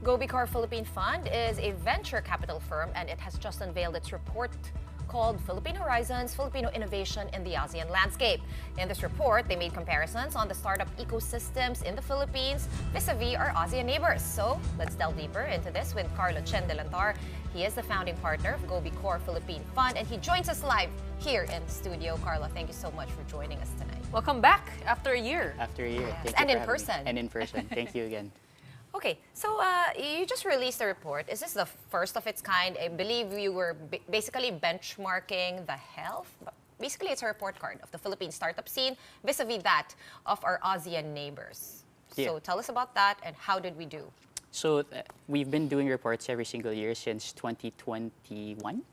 Gobi-Core Philippine Fund is a venture capital firm, and it has just unveiled its report called Philippine Horizons, Filipino Innovation in the ASEAN Landscape. In this report, they made comparisons on the startup ecosystems in the Philippines vis-a-vis our ASEAN neighbors. So let's delve deeper into this with Carlo Chen-Delantar. He is the founding partner of Gobi-Core Philippine Fund, and he joins us live here in the studio. Carlo, thank you so much for joining us tonight. Welcome back after a year. After a year. Yes. Thank And you in for having person. me. And in person. Thank you again. Okay, so you just released a report. Is this the first of its kind? I believe you were basically benchmarking the health. Basically, it's a report card of the Philippine startup scene vis-a-vis that of our ASEAN neighbors. Yeah. So tell us about that and how did we do? So we've been doing reports every single year since 2021.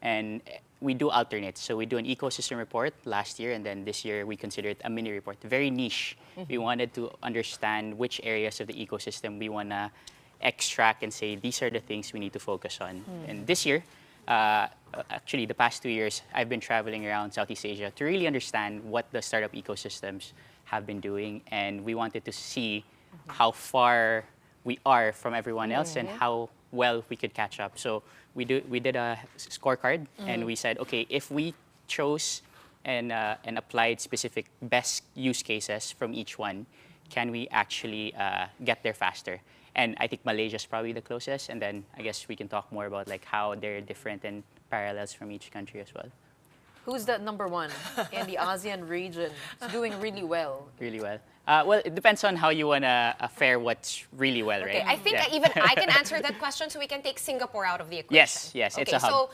And we do alternate. So we do an ecosystem report last year, and then this year we consider it a mini report. Very niche. We wanted to understand which areas of the ecosystem we want to extract and say, these are the things we need to focus on. And this year, actually the past 2 years, I've been traveling around Southeast Asia to really understand what the startup ecosystems have been doing. And we wanted to see how far we are from everyone else and how well we could catch up. So we did a scorecard, and we said, okay, if we chose and applied specific best use cases from each one, can we actually get there faster? And I think Malaysia is probably the closest, and then I guess we can talk more about like how they're different and parallels from each country as well. Who's the number one in the ASEAN region? It's doing really well. Really well. Well, it depends on how you want to fare what's really well, Okay, right? I think even I can answer that question, so we can take Singapore out of the equation. Yes, okay, it's a hub.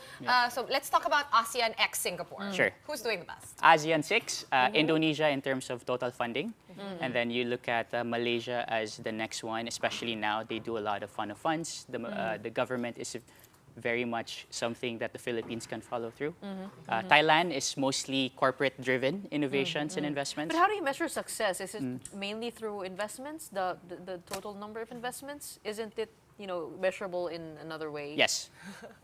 So let's talk about ASEAN x Singapore. Sure. Who's doing the best? ASEAN 6, Indonesia in terms of total funding. And then you look at Malaysia as the next one, especially now they do a lot of fund of funds. The government is very much something that the Philippines can follow through. Thailand is mostly corporate-driven innovations and investments. But how do you measure success? Is it mainly through investments, the total number of investments? Isn't it, measurable in another way? Yes,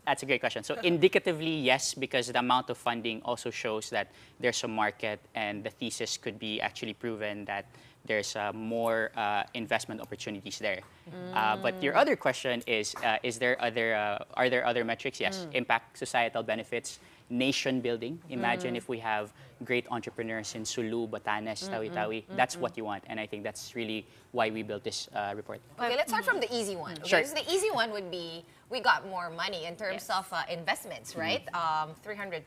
that's a great question. So indicatively, yes, because the amount of funding also shows that there's a market and the thesis could be actually proven that there's more investment opportunities there. But your other question is there are there other metrics? Yes, impact, societal benefits, nation building. Imagine if we have great entrepreneurs in Sulu, Batanes, Tawi-Tawi. That's what you want, and I think that's really why we built this report. Okay, let's start from the easy one. Okay? Sure. So the easy one would be we got more money in terms of investments, right? 300%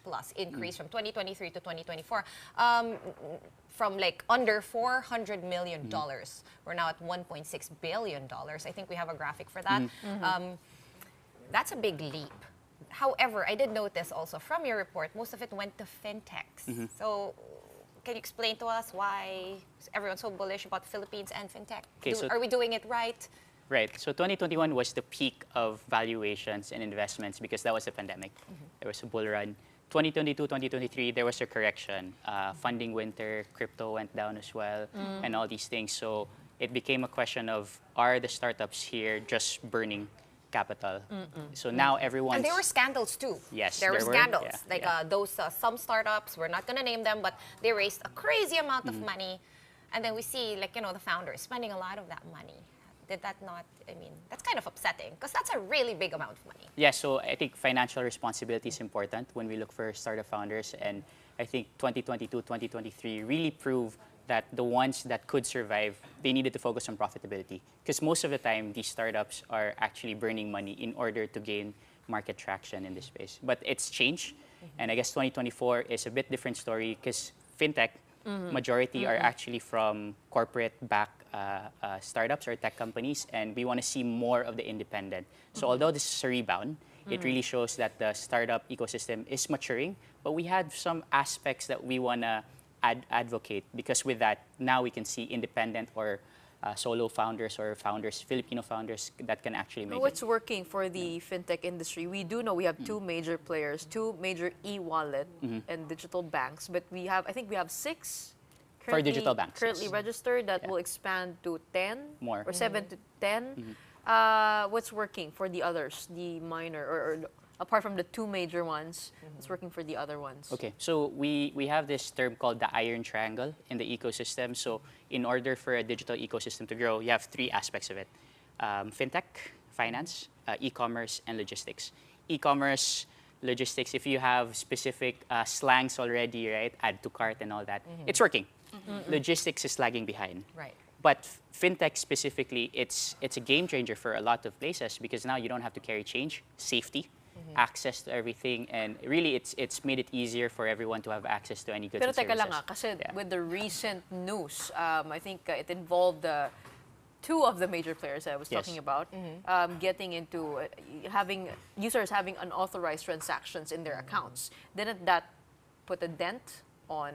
plus increase from 2023 to 2024. From like under $400 million, we're now at $1.6 billion. I think we have a graphic for that. That's a big leap. However, I did notice also from your report, most of it went to fintechs. So can you explain to us why everyone's so bullish about the Philippines and fintech? Okay, Are we doing it right? Right. So 2021 was the peak of valuations and investments because that was the pandemic. There was a bull run. 2022, 2023, there was a correction. Funding winter, crypto went down as well, and all these things. So it became a question of, are the startups here just burning capital? So now everyone's... And there were scandals too. Yes, there were scandals. Yeah, like those some startups, we're not going to name them, but they raised a crazy amount of money. And then we see the founders spending a lot of that money. Did that not, that's kind of upsetting because that's a really big amount of money. Yeah, so I think financial responsibility is important when we look for startup founders. And I think 2022, 2023 really proved that the ones that could survive, they needed to focus on profitability. Because most of the time, these startups are actually burning money in order to gain market traction in this space. But it's changed. And I guess 2024 is a bit different story because fintech, majority are actually from corporate-backed startups or tech companies, and we want to see more of the independent. So although this is a rebound, it really shows that the startup ecosystem is maturing, but we had some aspects that we want to advocate because with that, now we can see independent or solo founders or Filipino founders that can actually make What's working for the fintech industry? We do know we have two major players, two major e-wallet and digital banks, but I think we have 6 for digital banks currently registered that will expand to 10 more or 7 to 10. What's working for the others, the minor or apart from the 2 major ones, what's working for the other ones? Okay, so we have this term called the iron triangle in the ecosystem. So in order for a digital ecosystem to grow, you have 3 aspects of it. fintech, finance, e-commerce, and logistics. E-commerce, logistics, if you have specific slangs already, right, add to cart and all that, it's working. Logistics is lagging behind. Right. But fintech specifically, it's a game changer for a lot of places because now you don't have to carry change, safety, access to everything, and really it's made it easier for everyone to have access to any goods Pero and teka services. lang kasi with the recent news, I think it involved two of the major players I was talking about getting into having users having unauthorized transactions in their accounts. Didn't that put a dent on?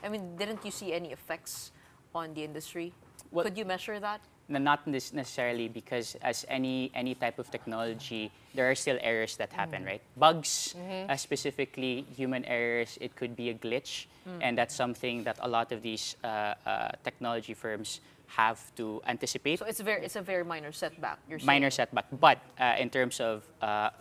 I mean, didn't you see any effects on the industry? Well, could you measure that? Not necessarily, because as any type of technology, there are still errors that happen, right? Bugs, specifically human errors, it could be a glitch, and that's something that a lot of these technology firms have to anticipate. So it's a very minor setback. You're saying. Minor setback, but in terms of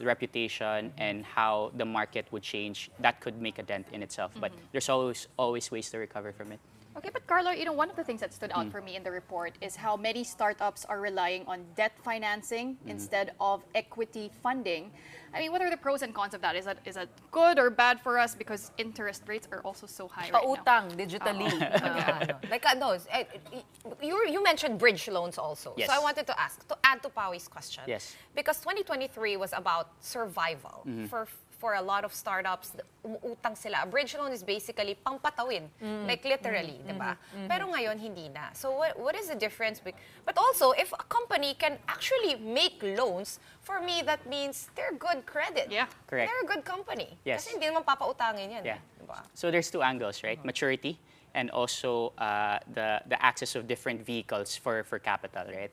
reputation and how the market would change, that could make a dent in itself. But there's always ways to recover from it. Okay, but Carlo, one of the things that stood out for me in the report is how many startups are relying on debt financing instead of equity funding. I mean, what are the pros and cons of that? Is that good or bad for us because interest rates are also so high right now? Pautang digitally. Like you mentioned bridge loans also. Yes. So I wanted to ask, to add to Pawi's question. Yes. Because 2023 was about survival for a lot of startups. Utang sila. A bridge loan is basically pangpatawid, like literally, diba? Pero ngayon hindi na. So what is the difference? But also, if a company can actually make loans, for me that means they're good credit. Yeah. Correct. They're a good company. Yes. Kasi hindi naman papautangin yan. Yeah. Diba? So there's two angles, right? Maturity and also the access of different vehicles for capital, right?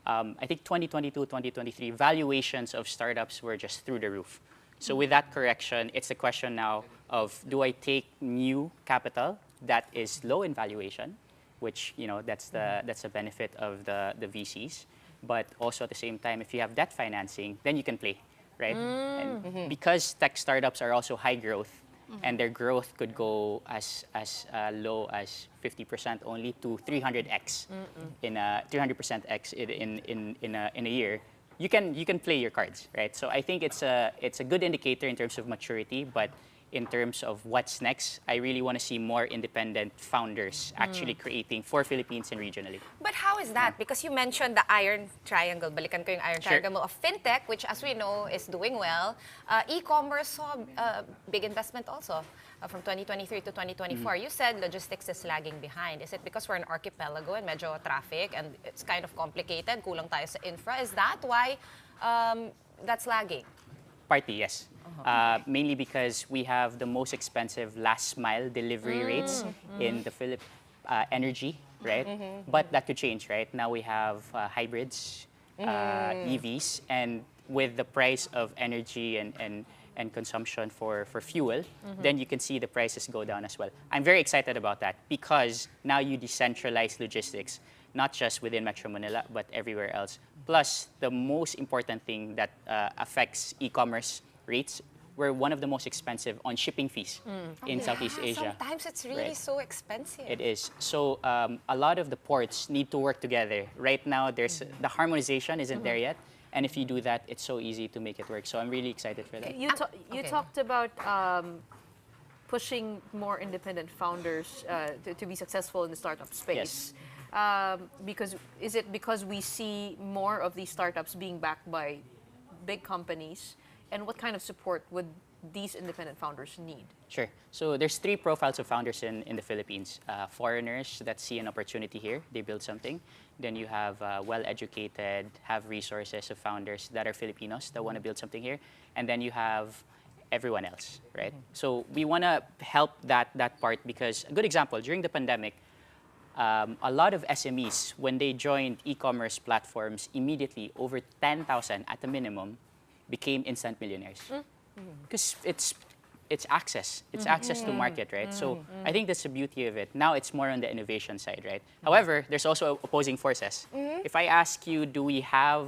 I think 2022, 2023, valuations of startups were just through the roof. So with that correction, it's a question now of, do I take new capital that is low in valuation, which, that's the benefit of the VCs. But also at the same time, if you have debt financing, then you can play, right? And because tech startups are also high growth, and their growth could go as low as 50% only to 300x in a 300% x in a year. You can play your cards, right? So I think it's a good indicator in terms of maturity, but in terms of what's next, I really want to see more independent founders actually creating for Philippines and regionally. But how is that? Because you mentioned the iron triangle. Balikan ko yung iron triangle mo of fintech, which as we know is doing well. E-commerce saw big investment also from 2023 to 2024. You said logistics is lagging behind. Is it because we're an archipelago and medyo traffic and it's kind of complicated? Kulang tayo sa infra. Is that why that's lagging? Partly, yes. Mainly because we have the most expensive last mile delivery rates in the energy, right? But that could change, right? Now we have hybrids, EVs, and with the price of energy and consumption for fuel, then you can see the prices go down as well. I'm very excited about that because now you decentralize logistics, not just within Metro Manila, but everywhere else. Plus, the most important thing that affects e-commerce rates, we're one of the most expensive on shipping fees in Southeast Asia. Sometimes it's really so expensive. It is. So a lot of the ports need to work together. Right now, there's the harmonization isn't there yet. And if you do that, it's so easy to make it work. So I'm really excited for that. You talked about pushing more independent founders to be successful in the startup space. Yes. Because we see more of these startups being backed by big companies? And what kind of support would these independent founders need? Sure. So there's three profiles of founders in the Philippines. Foreigners that see an opportunity here, they build something. Then you have well-educated, have resources of founders that are Filipinos that want to build something here. And then you have everyone else, right? So we want to help that part because a good example, during the pandemic, a lot of SMEs, when they joined e-commerce platforms, immediately over 10,000 at a minimum, became instant millionaires. Because it's access. It's access to market, right? So I think that's the beauty of it. Now it's more on the innovation side, right? However, there's also opposing forces. If I ask you, do we have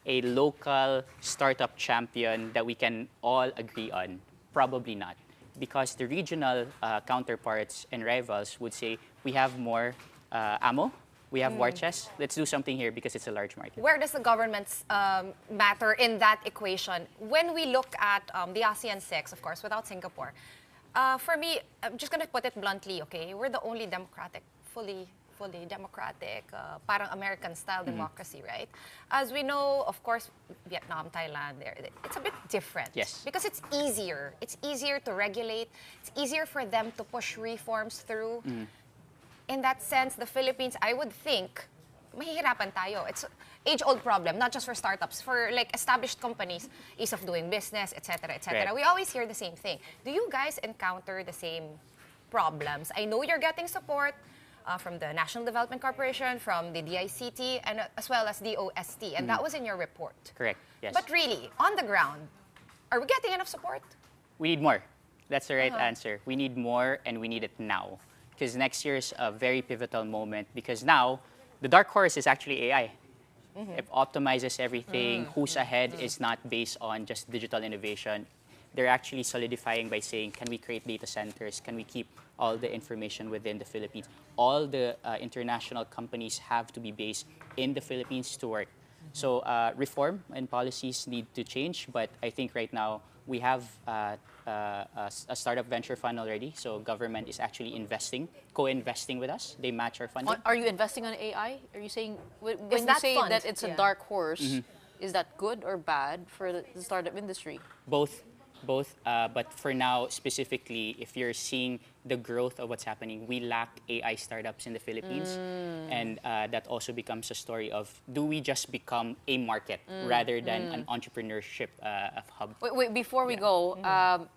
a local startup champion that we can all agree on? Probably not. Because the regional counterparts and rivals would say we have more ammo, We have war chest. Let's do something here because it's a large market. Where does the government's matter in that equation? When we look at the ASEAN 6, of course, without Singapore, for me, I'm just going to put it bluntly, okay? We're the only democratic, fully democratic, parang American-style democracy, right? As we know, of course, Vietnam, Thailand, it's a bit different. Yes. Because it's easier. It's easier to regulate. It's easier for them to push reforms through. In that sense, the Philippines, I would think, mahihirapan tayo. It's age-old problem, not just for startups, for like established companies, ease of doing business, etc., etc. Right. We always hear the same thing. Do you guys encounter the same problems? I know you're getting support from the National Development Corporation, from the DICT, and as well as the OST, and that was in your report. Correct, yes. But really, on the ground, are we getting enough support? We need more. That's the right answer. We need more, and we need it now. Because next year is a very pivotal moment, because now, the dark horse is actually AI. It optimizes everything. Who's ahead is not based on just digital innovation. They're actually solidifying by saying, can we create data centers? Can we keep all the information within the Philippines? All the international companies have to be based in the Philippines to work. So reform and policies need to change, but I think right now we have a startup venture fund already. So government is actually investing, co-investing with us. They match our funding. Are you investing on AI? Are you saying, when you that say fund? that it's a dark horse, is that good or bad for the startup industry? Both, but for now, specifically, if you're seeing the growth of what's happening, we lack AI startups in the Philippines. And that also becomes a story of, do we just become a market rather than an entrepreneurship hub? Wait, before we go,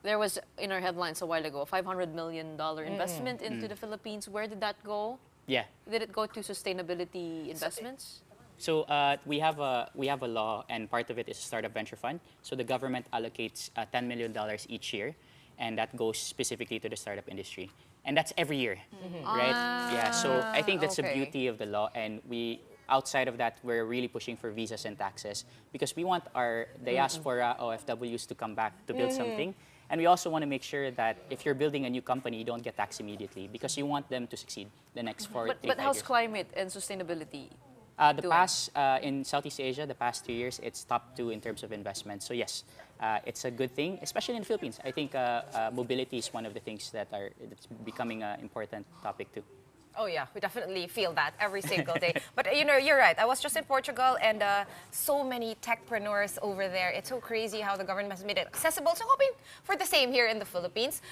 there was in our headlines a while ago, $500 million investment into the Philippines. Where did that go? Yeah. Did it go to sustainability investments? So we have a law, and part of it is a startup venture fund. So the government allocates $10 million each year, and that goes specifically to the startup industry. And that's every year, right? Yeah. So I think that's the beauty of the law, and outside of that, we're really pushing for visas and taxes because we want our diaspora OFWs to come back to build something. And we also want to make sure that if you're building a new company, you don't get taxed immediately because you want them to succeed the next 4 to 5 years. But how's climate and sustainability? In Southeast Asia, the past 2 years, it's top 2 in terms of investment. So yes, it's a good thing, especially in the Philippines. I think mobility is one of the things that's becoming an important topic too. Oh yeah, we definitely feel that every single day. But you know, you're right. I was just in Portugal, and so many techpreneurs over there. It's so crazy how the government has made it accessible. So hoping for the same here in the Philippines.